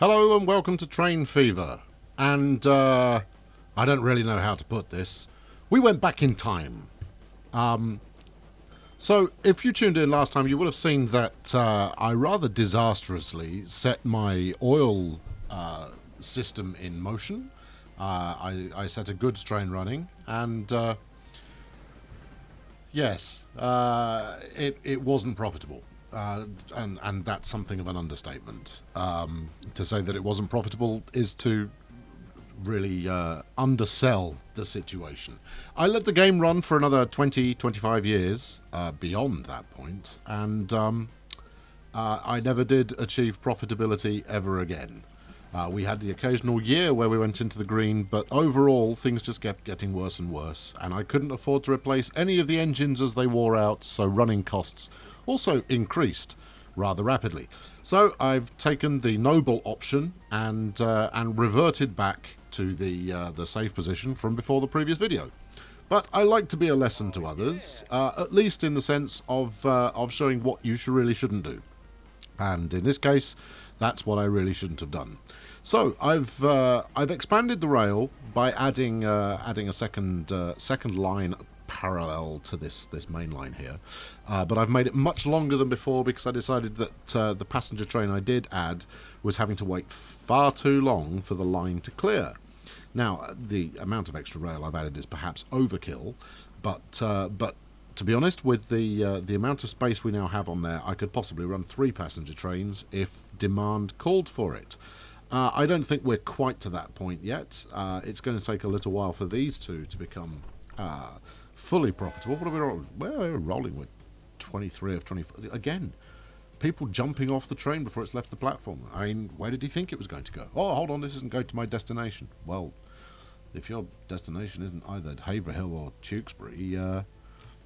Hello and welcome to Train Fever. And I don't really know how to put this. We went back in time. So if you tuned in last time, you would have seen that I rather disastrously set my oil system in motion. I set a goods train running, and yes, it wasn't profitable. And that's something of an understatement. To say that it wasn't profitable is to really undersell the situation. I let the game run for another 20, 25 years beyond that point, and I never did achieve profitability ever again. We had the occasional year where we went into the green, but overall things just kept getting worse and worse, and I couldn't afford to replace any of the engines as they wore out, so running costs also increased rather rapidly. So I've taken the noble option and reverted back to the safe position from before the previous video. But I like to be a lesson to others, at least in the sense of showing what you really shouldn't do. And in this case, that's what I really shouldn't have done. So I've expanded the rail by adding a second line parallel to this main line here, but I've made it much longer than before because I decided that the passenger train I did add was having to wait far too long for the line to clear. Now, the amount of extra rail I've added is perhaps overkill, but to be honest, with the amount of space we now have on there, I could possibly run 3 passenger trains if demand called for it. I don't think we're quite to that point yet. It's going to take a little while for these two to become fully profitable. What are we rolling? Well, we're rolling with 23 of 24. Again, people jumping off the train before it's left the platform. I mean, where did he think it was going to go? Oh, hold on, this isn't going to my destination. Well, if your destination isn't either Haverhill or Tewkesbury,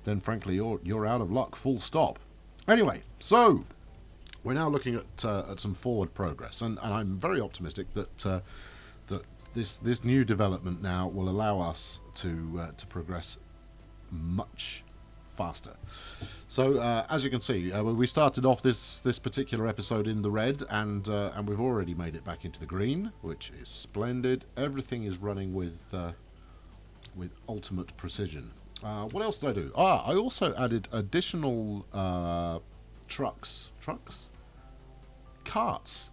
then frankly you're out of luck, full stop. Anyway, so we're now looking at some forward progress, and I'm very optimistic that this new development now will allow us to progress much faster. So as you can see, we started off this particular episode in the red, and we've already made it back into the green, which is splendid. Everything is running with ultimate precision. What else did I do? I also added additional carts,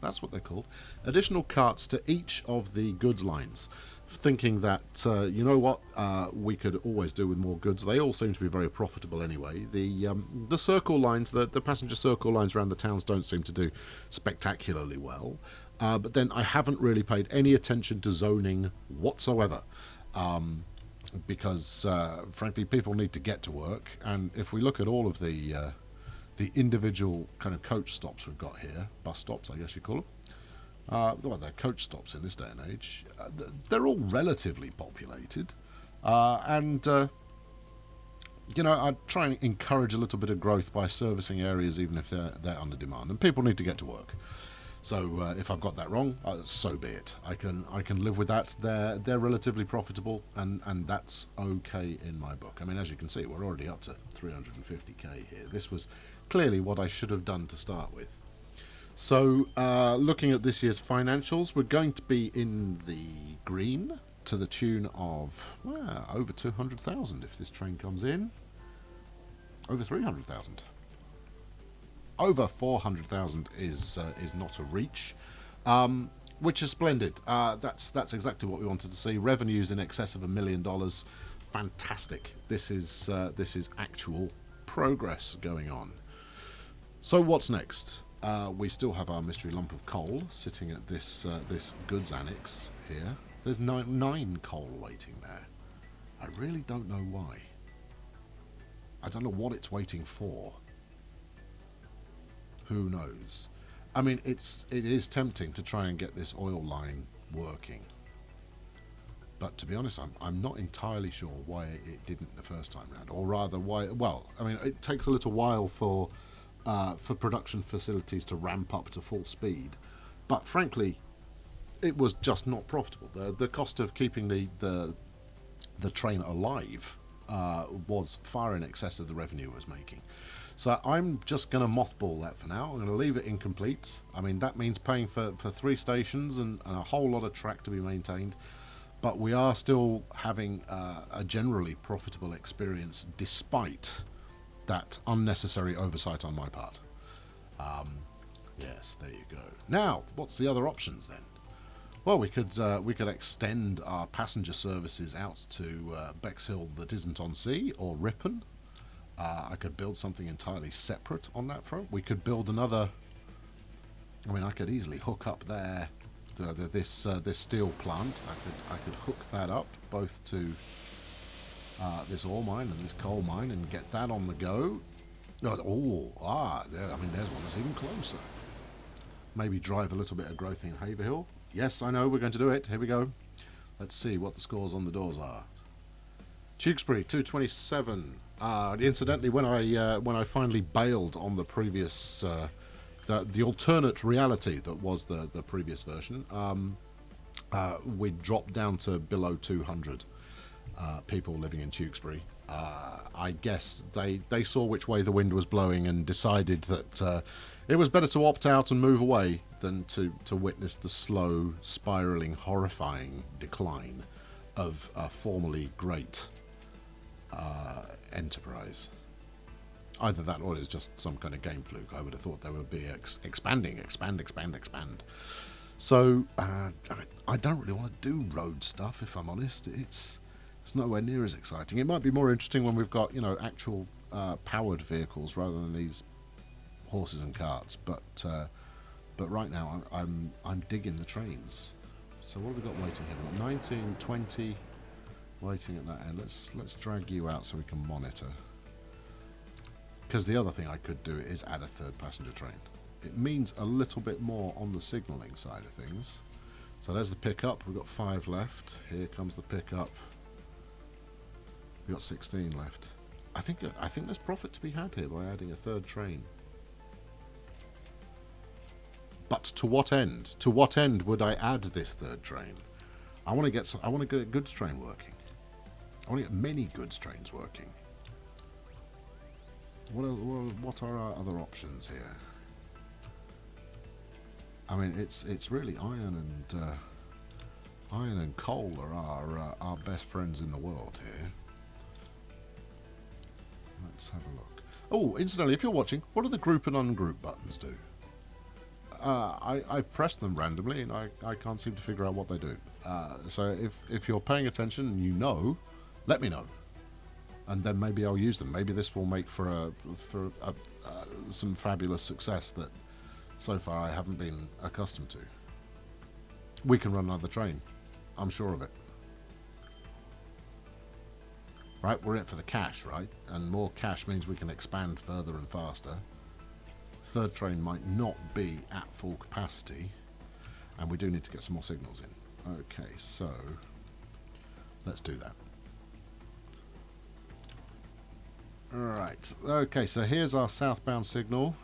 that's what they're called. Additional carts to each of the goods lines, thinking that, you know what, we could always do with more goods. They all seem to be very profitable anyway. The circle lines, the passenger circle lines around the towns don't seem to do spectacularly well. But then I haven't really paid any attention to zoning whatsoever. Because frankly, people need to get to work, and if we look at all of the individual kind of coach stops we've got here, bus stops I guess you call them, well, they're coach stops in this day and age, they're all relatively populated, and you know, I try and encourage a little bit of growth by servicing areas even if they're under demand, and people need to get to work. So if I've got that wrong, so be it. I can live with that. They're relatively profitable, and that's okay in my book. I mean, as you can see, we're already up to 350k here. This was clearly what I should have done to start with. So looking at this year's financials, we're going to be in the green to the tune of over 200,000 if this train comes in. Over 300,000. Over 400,000 is not a reach, which is splendid. That's exactly what we wanted to see. Revenues in excess of $1 million. Fantastic. This is actual progress going on. So what's next? We still have our mystery lump of coal sitting at this goods annex here. There's nine coal waiting there. I really don't know why. I don't know what it's waiting for. Who knows? I mean, it is tempting to try and get this oil line working, but to be honest, I'm not entirely sure why it didn't the first time round, or rather why. Well, I mean, it takes a little while for production facilities to ramp up to full speed, but frankly, it was just not profitable. The cost of keeping the train alive was far in excess of the revenue it was making. So I'm just going to mothball that for now. I'm going to leave it incomplete. I mean, that means paying for 3 stations and a whole lot of track to be maintained. But we are still having a generally profitable experience despite that unnecessary oversight on my part. Yes, there you go. Now, what's the other options then? Well, we could extend our passenger services out to Bexhill that isn't on sea, or Ripon. I could build something entirely separate on that front. We could build another. I mean, I could easily hook up there this steel plant. I could hook that up both to this ore mine and this coal mine and get that on the go. I mean, there's one that's even closer. Maybe drive a little bit of growth in Haverhill. Yes, I know, we're going to do it. Here we go. Let's see what the scores on the doors are. Tewkesbury 227. Incidentally, when I finally bailed on the previous the alternate reality that was the previous version, we dropped down to below 200 people living in Tewkesbury. I guess they saw which way the wind was blowing and decided that it was better to opt out and move away than to witness the slow, spiralling, horrifying decline of a formerly great enterprise. Either that or it's just some kind of game fluke. I would have thought there would be expand. So I don't really want to do road stuff, if I'm honest. It's nowhere near as exciting. It might be more interesting when we've got, you know, actual powered vehicles rather than these horses and carts. But right now I'm digging the trains. So what have we got waiting here? We've got 19, 20 waiting at that end. Let's drag you out so we can monitor. Because the other thing I could do is add a third passenger train. It means a little bit more on the signalling side of things. So there's the pickup. We've got 5 left. Here comes the pickup. We've got 16 left. I think there's profit to be had here by adding a third train. But to what end? To what end would I add this third train? I want to get a goods train working. I want to get many goods trains working. What are our other options here? I mean, it's really iron and coal are our best friends in the world here. Let's have a look. Oh, incidentally, if you're watching, what do the group and ungroup buttons do? I press them randomly and I can't seem to figure out what they do. So if you're paying attention and you know, let me know. And then maybe I'll use them. Maybe this will make for some fabulous success that so far I haven't been accustomed to. We can run another train. I'm sure of it. Right, we're in it for the cash, right? And more cash means we can expand further and faster. Third train might not be at full capacity, and we do need to get some more signals in. Okay, so let's do that. Alright, okay, so here's our southbound signal.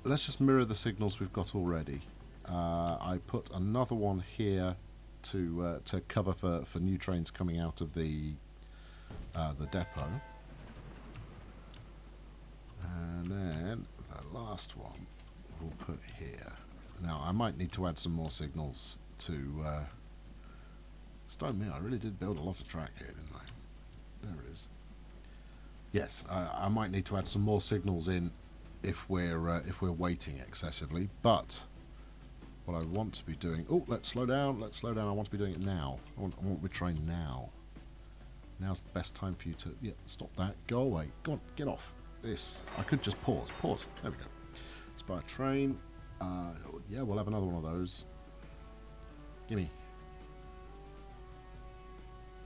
Let's just mirror the signals we've got already. I put another one here to cover for new trains coming out of the depot. And then the last one we'll put here. Now, I might need to add some more signals to... Stone me, I really did build a lot of track here, didn't I? There it is. Yes, I might need to add some more signals in if we're waiting excessively, but what I want to be doing... Oh, let's slow down, I want to be doing it now. I want my train now. Now's the best time for you to... Yeah, stop that, go away, go on, get off. This, I could just pause, there we go. Let's buy a train. Yeah, we'll have another one of those. Gimme.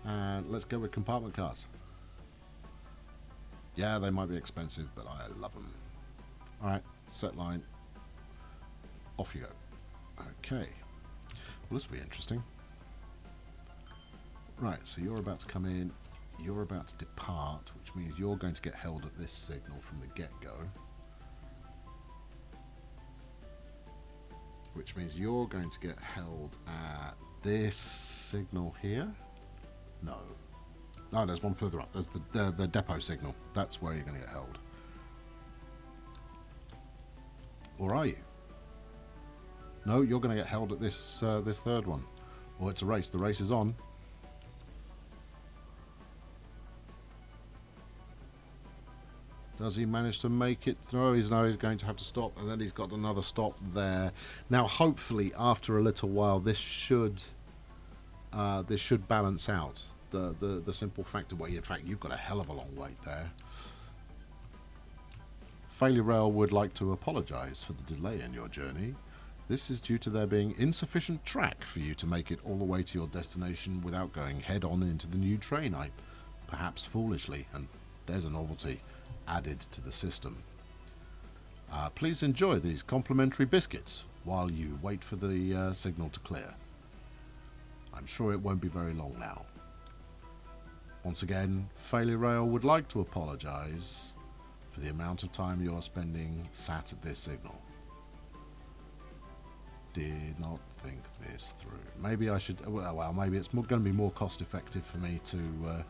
And let's go with compartment cars. Yeah, they might be expensive, but I love them. Alright, set line. Off you go. Okay. Well, this will be interesting. Right, so you're about to come in. You're about to depart, which means you're going to get held at this signal from the get-go. Which means you're going to get held at this signal here. No. No, there's one further up. There's the depot signal. That's where you're going to get held. Or are you? No, you're going to get held at this this third one. Or it's a race. The race is on. Does he manage to make it through? He's going to have to stop, and then he's got another stop there. Now, hopefully, after a little while, this should balance out the simple fact of, well, in fact, you've got a hell of a long wait there. Failure Rail would like to apologise for the delay in your journey. This is due to there being insufficient track for you to make it all the way to your destination without going head-on into the new train. Perhaps foolishly, and there's a novelty added to the system. Please enjoy these complimentary biscuits while you wait for the signal to clear. I'm sure it won't be very long now. Once again, Failure Rail would like to apologise for the amount of time you're spending sat at this signal. Did not think this through. Maybe I should... Well, maybe it's going to be more cost effective for me to...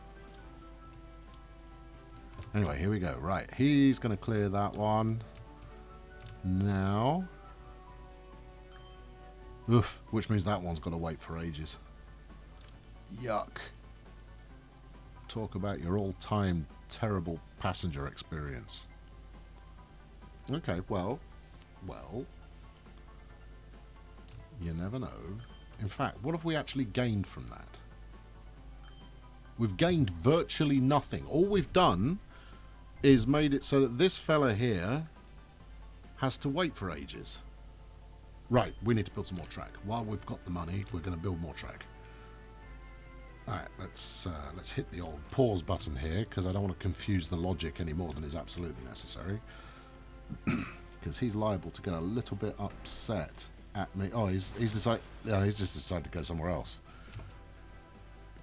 Anyway, here we go. Right, he's going to clear that one. Now... Oof, which means that one's got to wait for ages. Yuck. Talk about your all-time terrible passenger experience. Okay, well... You never know. In fact, what have we actually gained from that? We've gained virtually nothing. All we've done is made it so that this fella here has to wait for ages. Right, we need to build some more track. While we've got the money, we're going to build more track. Alright, let's hit the old pause button here, because I don't want to confuse the logic any more than is absolutely necessary. Because he's liable to get a little bit upset at me. Oh, he's decided. Yeah, he's just decided to go somewhere else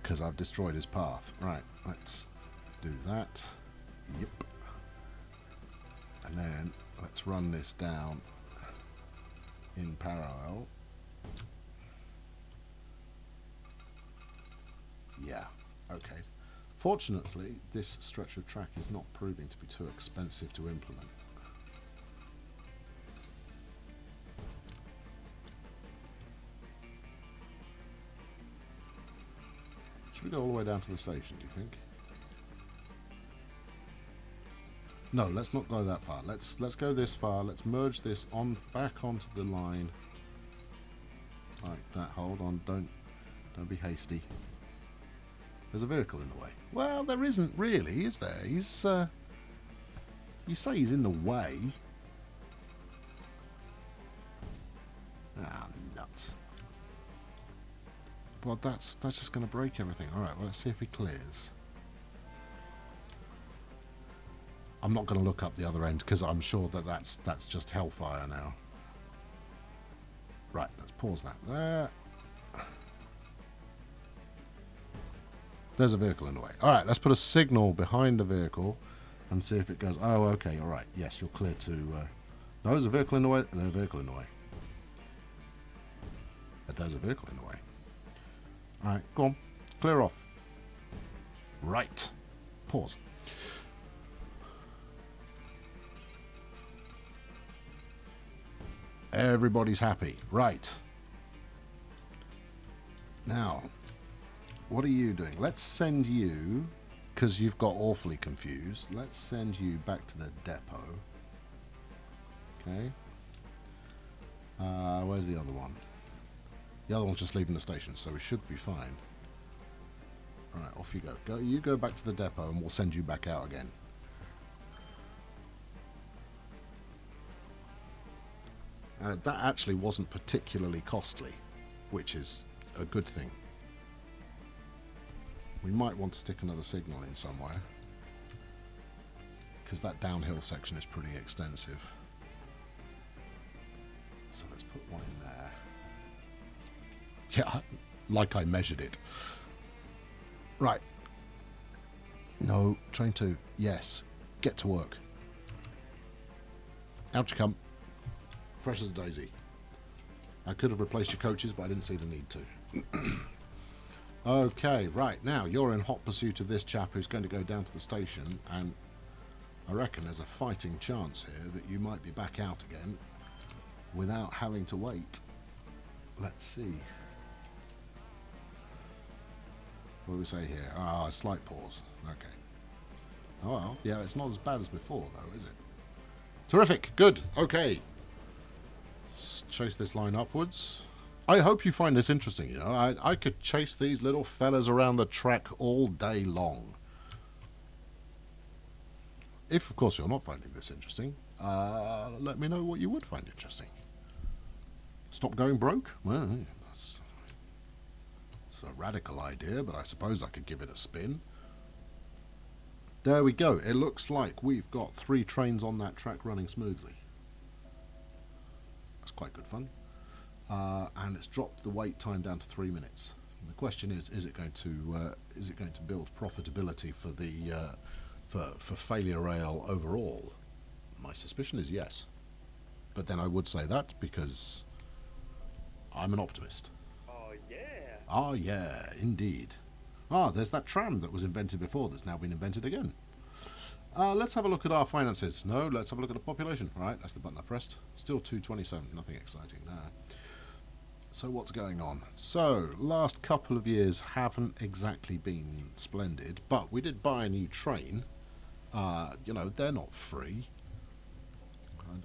because I've destroyed his path. Right, let's do that. Yep. And then let's run this down in parallel. Yeah. Okay. Fortunately, this stretch of track is not proving to be too expensive to implement. Should we go all the way down to the station, do you think? No, let's not go that far. Let's go this far. Let's merge this on back onto the line. Like that. Hold on. Don't be hasty. There's a vehicle in the way. Well, there isn't really, is there? He's you say he's in the way. Ah, nuts. Well, that's just going to break everything. All right, well, let's see if he clears. I'm not going to look up the other end because I'm sure that that's just hellfire now. Right, let's pause that there. There's a vehicle in the way. All right, let's put a signal behind the vehicle and see if it goes. Oh, okay, all right. Yes, you're clear to... No, there's a vehicle in the way. There's a vehicle in the way. But there's a vehicle in the way. All right, go on. Clear off. Right. Pause. Everybody's happy. Right. Now, what are you doing? Let's send you, because you've got awfully confused, let's send you back to the depot. Okay. Where's the other one? The other one's just leaving the station, so we should be fine. Alright, off you go. You go back to the depot and we'll send you back out again. That actually wasn't particularly costly, which is a good thing. We might want to stick another signal in somewhere, because that downhill section is pretty extensive. So let's put one in there. Yeah, like I measured it. Right. No, train 2. Yes. Get to work. Out you come. Fresh as a daisy. I could have replaced your coaches, but I didn't see the need to. Okay, right. Now, you're in hot pursuit of this chap who's going to go down to the station, and I reckon there's a fighting chance here that you might be back out again. without having to wait. Let's see. What do we say here? Ah, a slight pause. Okay. Oh well, yeah, it's not as bad as before though, is it? Terrific, good, okay. Let's chase this line upwards. I hope you find this interesting, you know. I could chase these little fellas around the track all day long. If, of course, you're not finding this interesting, let me know what you would find interesting. Stop going broke? Well, that's a radical idea, but I suppose I could give it a spin. There we go. It looks like we've got 3 trains on that track running smoothly. That's quite good fun. And it's dropped the wait time down to 3 minutes. And the question is it going to build profitability for the for failure rail overall? My suspicion is yes. But then I would say that because I'm an optimist. Oh yeah. Ah, yeah, indeed. Ah, there's that tram that was invented before that's now been invented again. Let's have a look at our finances. No, let's have a look at the population. Right, that's the button I pressed. Still 227, nothing exciting there. So what's going on? So, last couple of years haven't exactly been splendid, but we did buy a new train. You know, they're not free.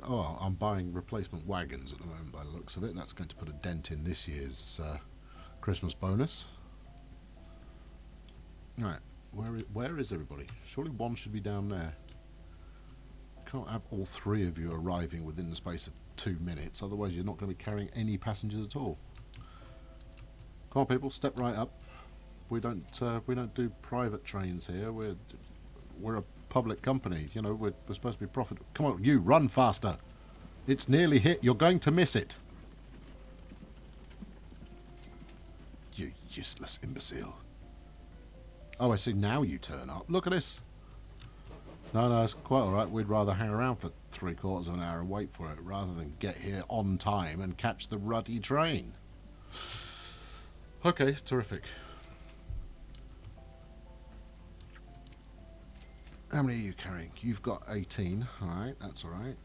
Oh, I'm buying replacement wagons at the moment by the looks of it. That's going to put a dent in this year's Christmas bonus. Right, where is everybody? Surely one should be down there. Can't have all 3 of you arriving within the space of 2 minutes, otherwise you're not going to be carrying any passengers at all. Come on, people, step right up. We don't do private trains here. We're a public company. You know, we're supposed to be profitable. Come on, you run faster. It's nearly hit. You're going to miss it. You useless imbecile. Oh, I see. Now you turn up. Look at this. No, it's quite all right. We'd rather hang around for 3/4 of an hour and wait for it rather than get here on time and catch the ruddy train. Okay, terrific. How many are you carrying? You've got 18. All right, that's all right.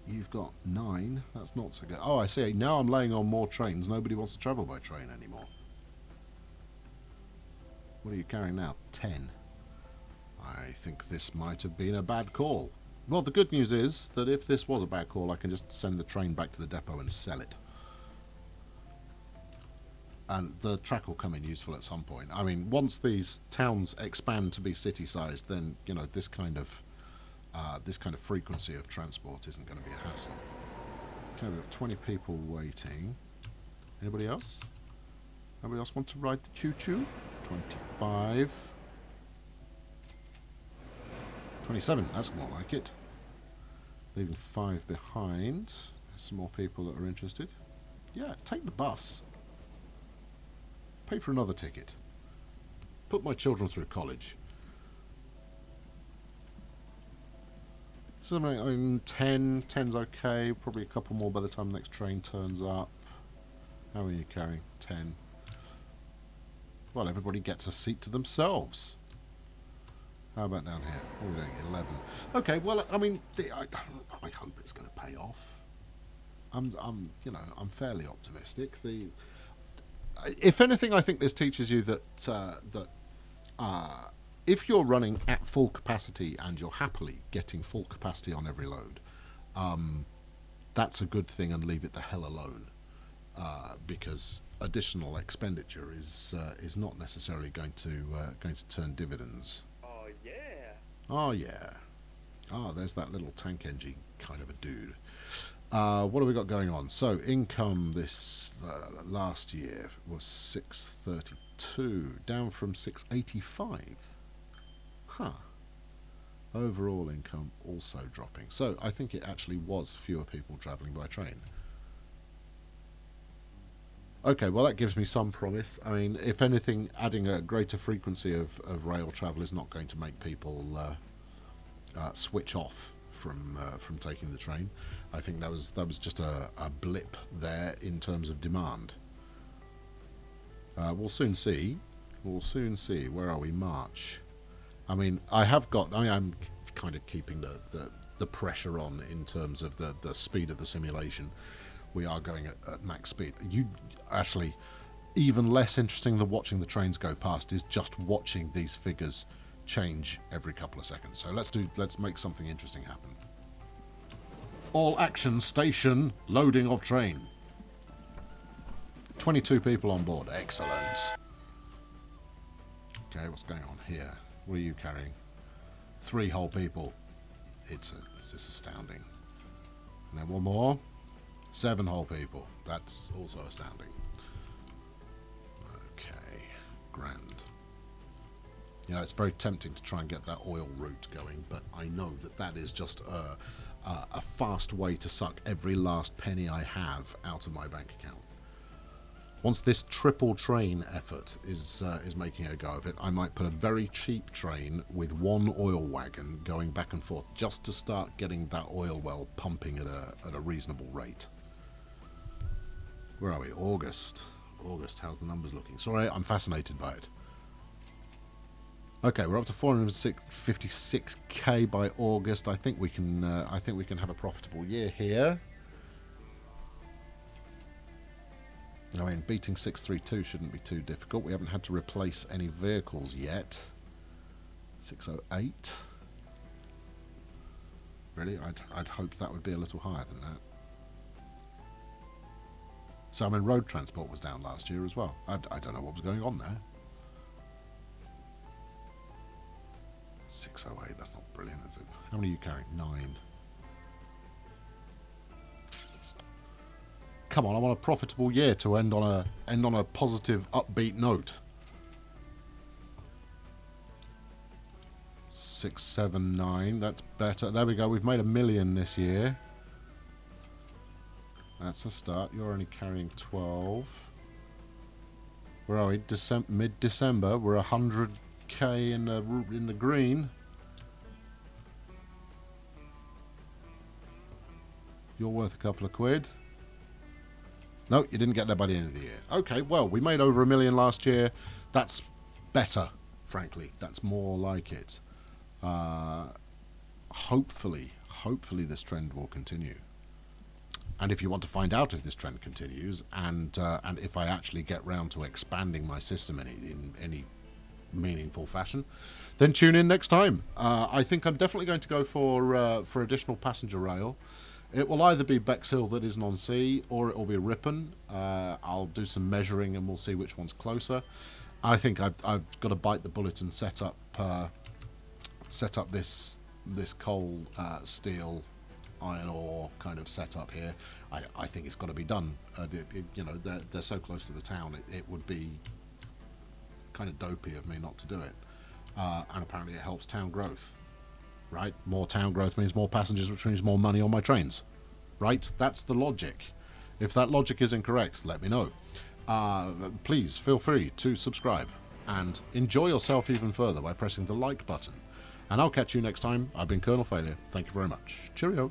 You've got 9. That's not so good. Oh, I see. Now I'm laying on more trains. Nobody wants to travel by train anymore. What are you carrying now? 10. I think this might have been a bad call. Well, the good news is that if this was a bad call, I can just send the train back to the depot and sell it. And the track will come in useful at some point. I mean, once these towns expand to be city-sized, then, you know, this kind of frequency of transport isn't going to be a hassle. Okay, we've got 20 people waiting. Anybody else? Anybody else want to ride the choo-choo? 25. 27, that's more like it. Leaving 5 behind. Some more people that are interested. Yeah, take the bus. Pay for another ticket. Put my children through college. So, I mean, 10. 10's okay. Probably a couple more by the time the next train turns up. How are you carrying? 10. Well, everybody gets a seat to themselves. How about down here? What are we doing? 11. Okay, well, I mean, I hope it's going to pay off. I'm fairly optimistic. If anything, I think this teaches you that if you're running at full capacity and you're happily getting full capacity on every load, that's a good thing, and leave it the hell alone, because additional expenditure is not necessarily going to turn dividends. Oh yeah. Oh yeah. Ah, there's that little tank engine kind of a dude. What have we got going on? So income this last year was 632, down from 685. Huh. Overall income also dropping. So I think it actually was fewer people travelling by train. Okay, well that gives me some promise. I mean, if anything, adding a greater frequency of rail travel is not going to make people switch off from taking the train. I think that was just a blip there in terms of demand. We'll soon see. We'll soon see. Where are we? March. I mean, I'm kind of keeping the pressure on in terms of the speed of the simulation. we are going at max speed. Actually, even less interesting than watching the trains go past is just watching these figures change every couple of seconds. So let's make something interesting happen. All action station, loading of train. 22 people on board. Excellent. Okay, what's going on here? What are you carrying? 3 whole people. It's just astounding. And then one more. 7 whole people. That's also astounding. Okay, grand. You know, it's very tempting to try and get that oil route going, but I know that is just a fast way to suck every last penny I have out of my bank account. Once this triple train effort is making a go of it, I might put a very cheap train with 1 oil wagon going back and forth just to start getting that oil well pumping at a reasonable rate. Where are we? August. August, how's the numbers looking? Sorry, I'm fascinated by it. Okay, we're up to 456k by August. I think we can have a profitable year here. I mean, beating 632 shouldn't be too difficult. We haven't had to replace any vehicles yet. 608. Really? I'd hope that would be a little higher than that. So, I mean, road transport was down last year as well. I don't know what was going on there. 608, that's not brilliant, is it? How many are you carrying? 9. Come on, I want a profitable year to end on a positive, upbeat note. 679, that's better. There we go, we've made $1 million this year. That's a start. You're only carrying 12. Where are we? Mid-December. We're 100k in the green. You're worth a couple of quid. No, you didn't get there by the end of the year. Okay, well, we made over $1 million last year. That's better, frankly. That's more like it. Hopefully this trend will continue. And if you want to find out if this trend continues, and if I actually get round to expanding my system in any meaningful fashion, then tune in next time. I think I'm definitely going to go for additional passenger rail. It will either be Bexhill that isn't on sea, or it will be Ripon. I'll do some measuring and we'll see which one's closer. I think I've got to bite the bullet and set up this coal, steel, iron ore kind of setup here. I think it's got to be done. You know, they're so close to the town. It would be kind of dopey of me not to do it. And apparently it helps town growth. Right? More town growth means more passengers, which means more money on my trains. Right? That's the logic. If that logic is incorrect, let me know. Please feel free to subscribe and enjoy yourself even further by pressing the like button. And I'll catch you next time. I've been Colonel Failure. Thank you very much. Cheerio.